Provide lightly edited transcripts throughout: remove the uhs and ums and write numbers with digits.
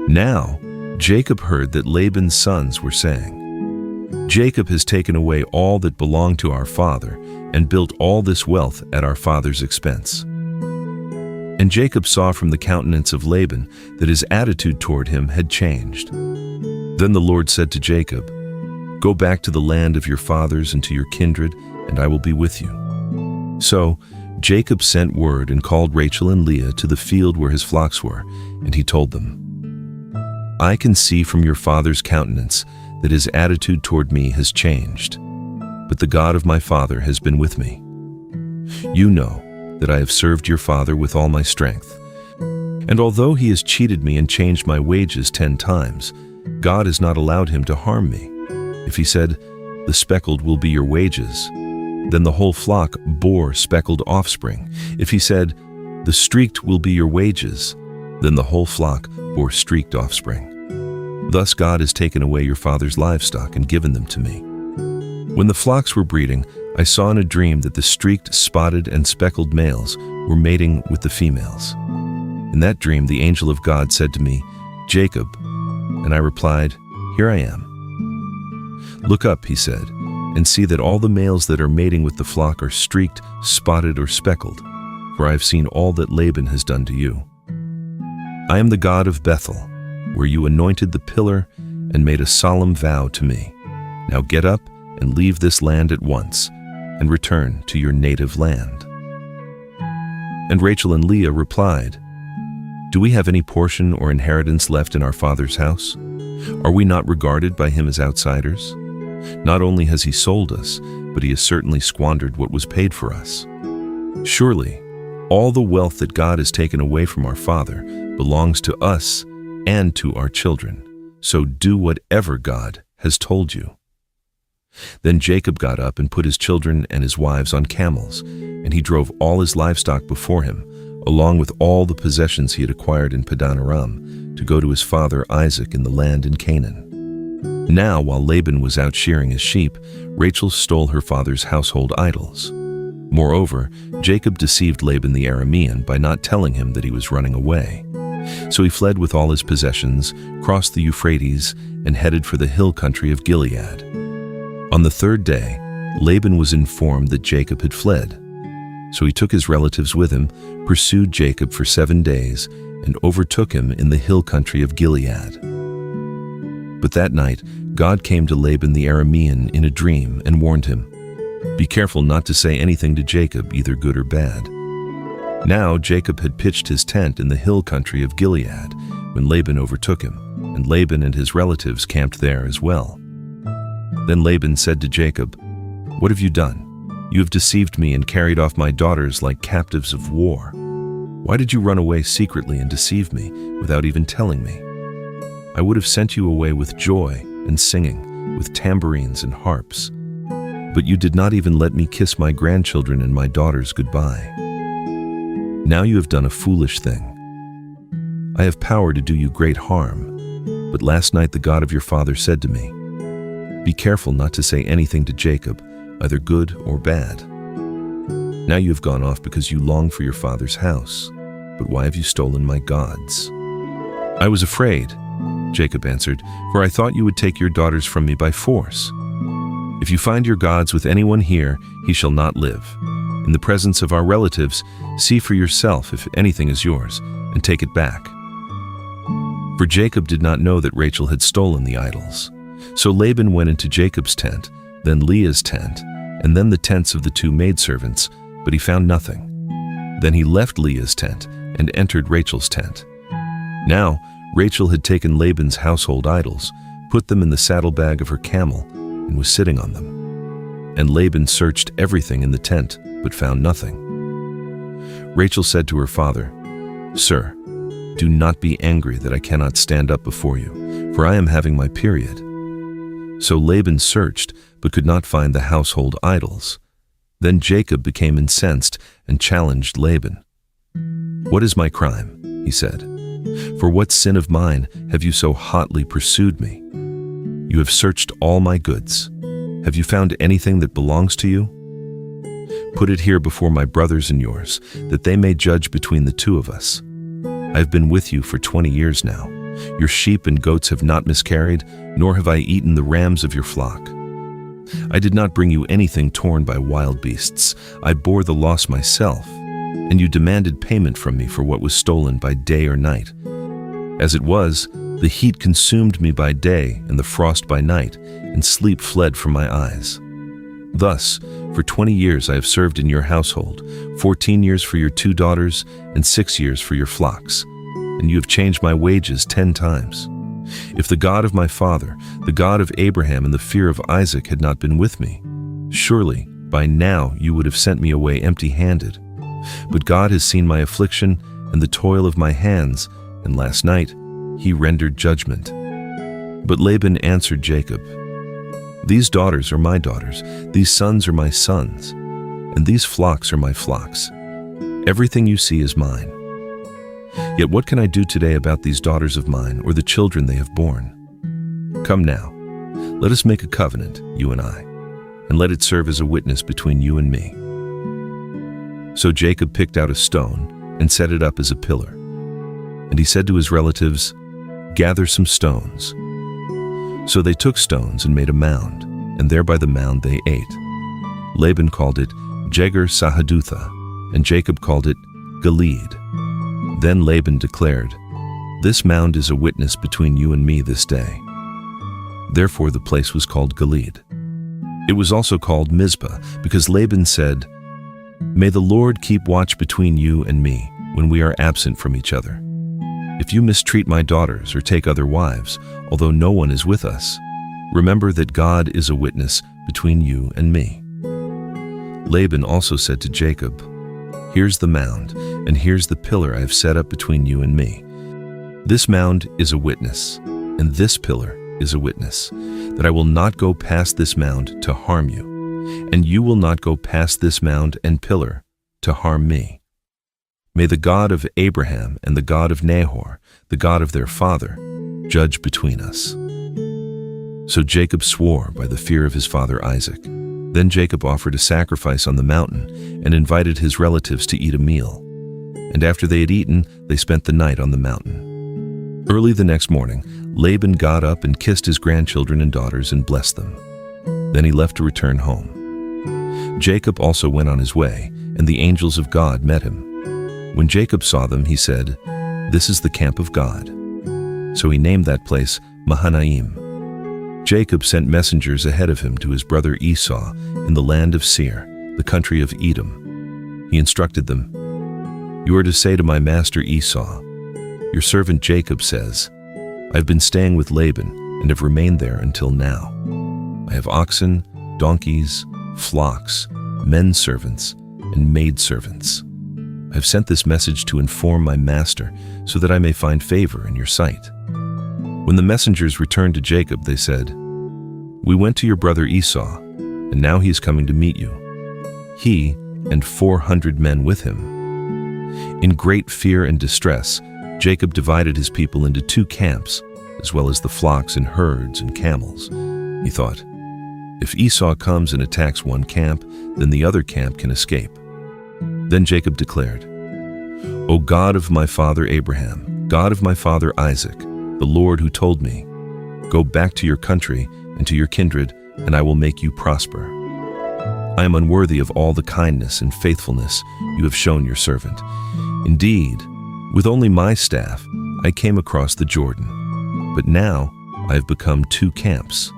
Now Jacob heard that Laban's sons were saying, "Jacob has taken away all that belonged to our father and built all this wealth at our father's expense." And Jacob saw from the countenance of Laban that his attitude toward him had changed. Then the Lord said to Jacob, "Go back to the land of your fathers and to your kindred, and I will be with you." So Jacob sent word and called Rachel and Leah to the field where his flocks were, and he told them, "I can see from your father's countenance that his attitude toward me has changed, but the God of my father has been with me. You know that I have served your father with all my strength. And although he has cheated me and changed my wages 10 times, God has not allowed him to harm me. If he said, 'The speckled will be your wages,' then the whole flock bore speckled offspring. If he said, 'The streaked will be your wages,' then the whole flock bore streaked offspring. Thus God has taken away your father's livestock and given them to me. When the flocks were breeding, I saw in a dream that the streaked, spotted, and speckled males were mating with the females. In that dream, the angel of God said to me, 'Jacob,' and I replied, 'Here I am.' 'Look up,' he said, 'and see that all the males that are mating with the flock are streaked, spotted, or speckled, for I have seen all that Laban has done to you. I am the God of Bethel, where you anointed the pillar and made a solemn vow to me. Now get up and leave this land at once, and return to your native land.' And Rachel and Leah replied, 'Do we have any portion or inheritance left in our father's house? Are we not regarded by him as outsiders? Not only has he sold us, but he has certainly squandered what was paid for us. Surely, all the wealth that God has taken away from our father belongs to us and to our children. So do whatever God has told you.' Then Jacob got up and put his children and his wives on camels, and he drove all his livestock before him, along with all the possessions he had acquired in Paddan Aram, to go to his father Isaac in the land in Canaan. Now, while Laban was out shearing his sheep, Rachel stole her father's household idols. Moreover, Jacob deceived Laban the Aramean by not telling him that he was running away. So he fled with all his possessions, crossed the Euphrates, and headed for the hill country of Gilead. On the 3rd day, Laban was informed that Jacob had fled. So he took his relatives with him, pursued Jacob for 7 days, and overtook him in the hill country of Gilead. But that night, God came to Laban the Aramean in a dream and warned him, "Be careful not to say anything to Jacob, either good or bad." Now Jacob had pitched his tent in the hill country of Gilead when Laban overtook him, and Laban and his relatives camped there as well. Then Laban said to Jacob, "What have you done? You have deceived me and carried off my daughters like captives of war. Why did you run away secretly and deceive me without even telling me? I would have sent you away with joy and singing, with tambourines and harps. But you did not even let me kiss my grandchildren and my daughters goodbye. Now you have done a foolish thing. I have power to do you great harm, but last night the God of your father said to me, 'Be careful not to say anything to Jacob, either good or bad.' Now you have gone off because you long for your father's house, but why have you stolen my gods?" "I was afraid," Jacob answered, "for I thought you would take your daughters from me by force. If you find your gods with anyone here, he shall not live. In the presence of our relatives, see for yourself if anything is yours, and take it back." For Jacob did not know that Rachel had stolen the idols. So Laban went into Jacob's tent, then Leah's tent, and then the tents of the 2 maidservants, but he found nothing. Then he left Leah's tent and entered Rachel's tent. Now Rachel had taken Laban's household idols, put them in the saddlebag of her camel, and was sitting on them. And Laban searched everything in the tent, but found nothing. Rachel said to her father, "Sir, do not be angry that I cannot stand up before you, for I am having my period." So Laban searched, but could not find the household idols. Then Jacob became incensed and challenged Laban. "What is my crime?" he said. "For what sin of mine have you so hotly pursued me? You have searched all my goods. Have you found anything that belongs to you? Put it here before my brothers and yours, that they may judge between the 2 of us. I have been with you for 20 years now. Your sheep and goats have not miscarried, nor have I eaten the rams of your flock. I did not bring you anything torn by wild beasts. I bore the loss myself, and you demanded payment from me for what was stolen by day or night. As it was, the heat consumed me by day and the frost by night, and sleep fled from my eyes. Thus, for 20 years I have served in your household, 14 years for your 2 daughters, and 6 years for your flocks, and you have changed my wages 10 times. If the God of my father, the God of Abraham and the fear of Isaac had not been with me, surely by now you would have sent me away empty-handed. But God has seen my affliction and the toil of my hands, and last night he rendered judgment. But Laban answered Jacob, These daughters are my daughters, these sons are my sons, and these flocks are my flocks. Everything you see is mine. Yet what can I do today about these daughters of mine or the children they have borne? Come now, let us make a covenant, you and I, and let it serve as a witness between you and me. So Jacob picked out a stone and set it up as a pillar. And he said to his relatives, Gather some stones. So they took stones and made a mound, and there by the mound they ate. Laban called it Jegar-Sahadutha, and Jacob called it Gilead. Then Laban declared, This mound is a witness between you and me this day. Therefore the place was called Gilead. It was also called Mizpah, because Laban said, May the Lord keep watch between you and me when we are absent from each other. If you mistreat my daughters or take other wives, although no one is with us, remember that God is a witness between you and me. Laban also said to Jacob, Here's the mound, and here's the pillar I have set up between you and me. This mound is a witness, and this pillar is a witness, that I will not go past this mound to harm you, and you will not go past this mound and pillar to harm me. May the God of Abraham and the God of Nahor, the God of their father, judge between us. So Jacob swore by the fear of his father Isaac. Then Jacob offered a sacrifice on the mountain and invited his relatives to eat a meal. And after they had eaten, they spent the night on the mountain. Early the next morning, Laban got up and kissed his grandchildren and daughters and blessed them. Then he left to return home. Jacob also went on his way, and the angels of God met him. When Jacob saw them, he said, This is the camp of God. So he named that place Mahanaim. Jacob sent messengers ahead of him to his brother Esau in the land of Seir, the country of Edom. He instructed them, You are to say to my master Esau, Your servant Jacob says, I have been staying with Laban and have remained there until now. I have oxen, donkeys, flocks, men servants, and maid servants. I have sent this message to inform my master so that I may find favor in your sight. When the messengers returned to Jacob, they said, We went to your brother Esau, and now he is coming to meet you, he and 400 men with him. In great fear and distress, Jacob divided his people into 2 camps, as well as the flocks and herds and camels. He thought, If Esau comes and attacks one camp, then the other camp can escape. Then Jacob declared, O God of my father Abraham, God of my father Isaac, the Lord who told me, Go back to your country and to your kindred, and I will make you prosper. I am unworthy of all the kindness and faithfulness you have shown your servant. Indeed, with only my staff, I came across the Jordan. But now I have become 2 camps.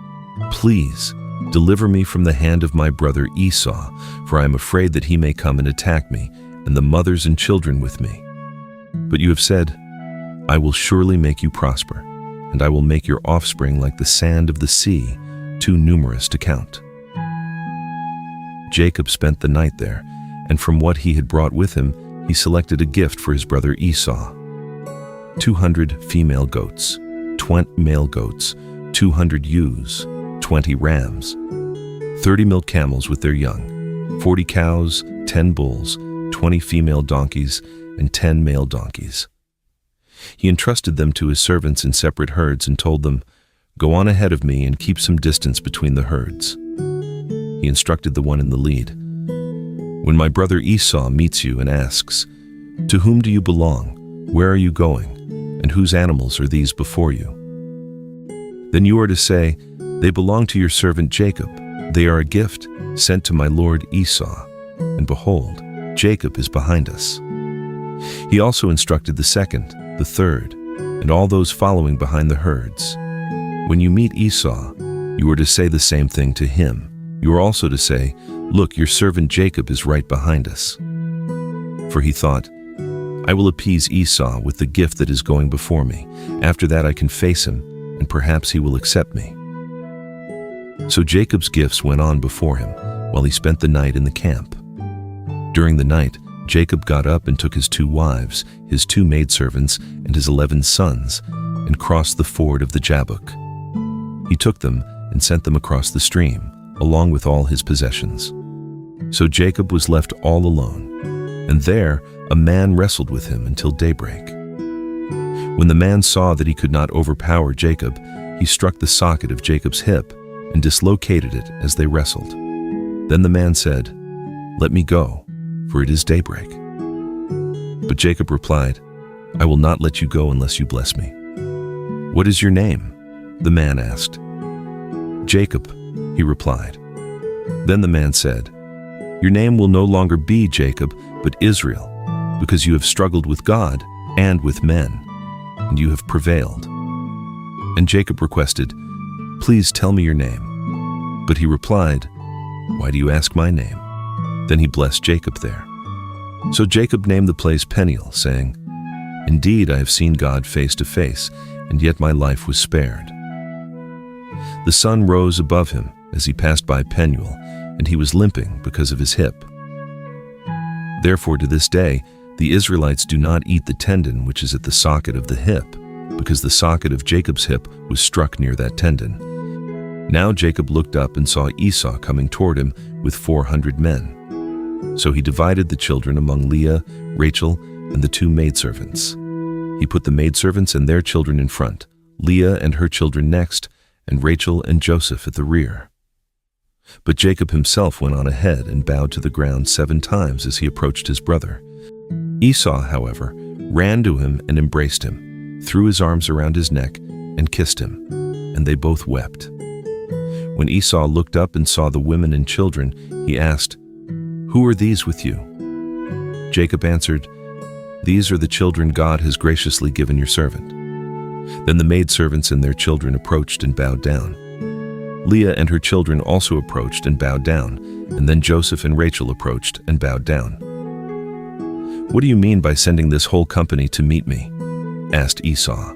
Please, deliver me from the hand of my brother Esau, for I am afraid that he may come and attack me, and the mothers and children with me. But you have said, I will surely make you prosper, and I will make your offspring like the sand of the sea, too numerous to count. Jacob spent the night there, and from what he had brought with him, he selected a gift for his brother Esau. 200 female goats, 20 male goats, 200 ewes, 20 rams, 30 milk camels with their young, 40 cows, 10 bulls, 20 female donkeys, and 10 male donkeys. He entrusted them to his servants in separate herds and told them, Go on ahead of me and keep some distance between the herds. He instructed the one in the lead. When my brother Esau meets you and asks, To whom do you belong? Where are you going? And whose animals are these before you? Then you are to say, they belong to your servant Jacob. They are a gift sent to my lord Esau. And behold, Jacob is behind us. He also instructed the second, the third, and all those following behind the herds. When you meet Esau, you are to say the same thing to him. You are also to say, look, your servant Jacob is right behind us. For he thought, I will appease Esau with the gift that is going before me. After that I can face him, and perhaps he will accept me. So Jacob's gifts went on before him, while he spent the night in the camp. During the night, Jacob got up and took his 2 wives, his 2 maidservants, and his 11 sons, and crossed the ford of the Jabbok. He took them and sent them across the stream, along with all his possessions. So Jacob was left all alone, and there a man wrestled with him until daybreak. When the man saw that he could not overpower Jacob, he struck the socket of Jacob's hip and dislocated it as they wrestled. Then the man said, let me go, for it is daybreak. But Jacob replied, I will not let you go unless you bless me. What is your name? The man asked. Jacob, he replied. Then the man said, your name will no longer be Jacob, but Israel, because you have struggled with God and with men, and you have prevailed. And Jacob requested, please tell me your name. But he replied, why do you ask my name? Then he blessed Jacob there. So Jacob named the place Peniel, saying, indeed I have seen God face to face, and yet my life was spared. The sun rose above him as he passed by Peniel, and he was limping because of his hip. Therefore to this day the Israelites do not eat the tendon which is at the socket of the hip, because the socket of Jacob's hip was struck near that tendon. Now Jacob looked up and saw Esau coming toward him with 400 men. So he divided the children among Leah, Rachel, and the 2 maidservants. He put the maidservants and their children in front, Leah and her children next, and Rachel and Joseph at the rear. But Jacob himself went on ahead and bowed to the ground 7 times as he approached his brother. Esau, however, ran to him and embraced him, threw his arms around his neck, and kissed him, and they both wept. When Esau looked up and saw the women and children, he asked, who are these with you? Jacob answered, these are the children God has graciously given your servant. Then the maidservants and their children approached and bowed down. Leah and her children also approached and bowed down, and then Joseph and Rachel approached and bowed down. What do you mean by sending this whole company to meet me? Asked Esau.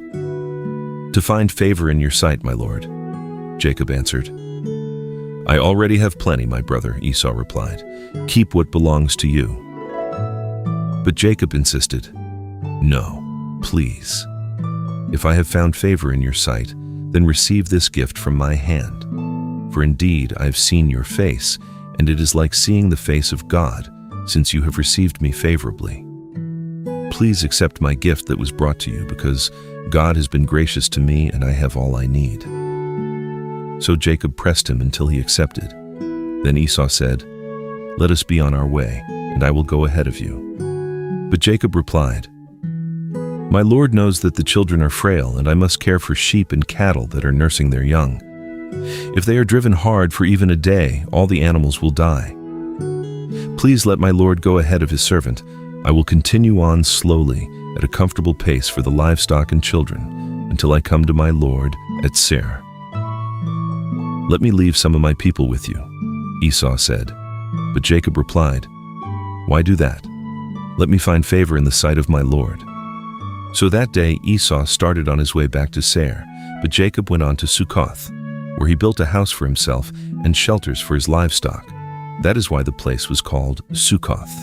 To find favor in your sight, my lord. Jacob answered. I already have plenty, my brother, Esau replied. Keep what belongs to you. But Jacob insisted, no, please. If I have found favor in your sight, then receive this gift from my hand. For indeed I have seen your face, and it is like seeing the face of God, since you have received me favorably. Please accept my gift that was brought to you, because God has been gracious to me and I have all I need. So Jacob pressed him until he accepted. Then Esau said, let us be on our way, and I will go ahead of you. But Jacob replied, my Lord knows that the children are frail, and I must care for sheep and cattle that are nursing their young. If they are driven hard for even a day, all the animals will die. Please let my Lord go ahead of his servant. I will continue on slowly at a comfortable pace for the livestock and children until I come to my Lord at Seir. Let me leave some of my people with you, Esau said. But Jacob replied, why do that? Let me find favor in the sight of my Lord. So that day Esau started on his way back to Seir, but Jacob went on to Succoth, where he built a house for himself and shelters for his livestock. That is why the place was called Succoth.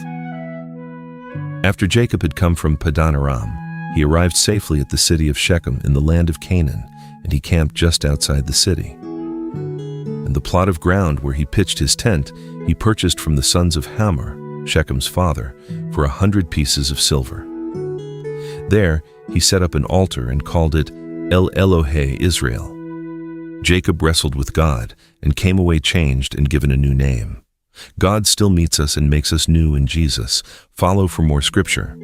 After Jacob had come from Padan Aram, he arrived safely at the city of Shechem in the land of Canaan, and he camped just outside the city. And the plot of ground where he pitched his tent, he purchased from the sons of Hamor, Shechem's father, for 100 pieces of silver. There he set up an altar and called it El Elohe Israel. Jacob wrestled with God and came away changed and given a new name. God still meets us and makes us new in Jesus. Follow for more scripture.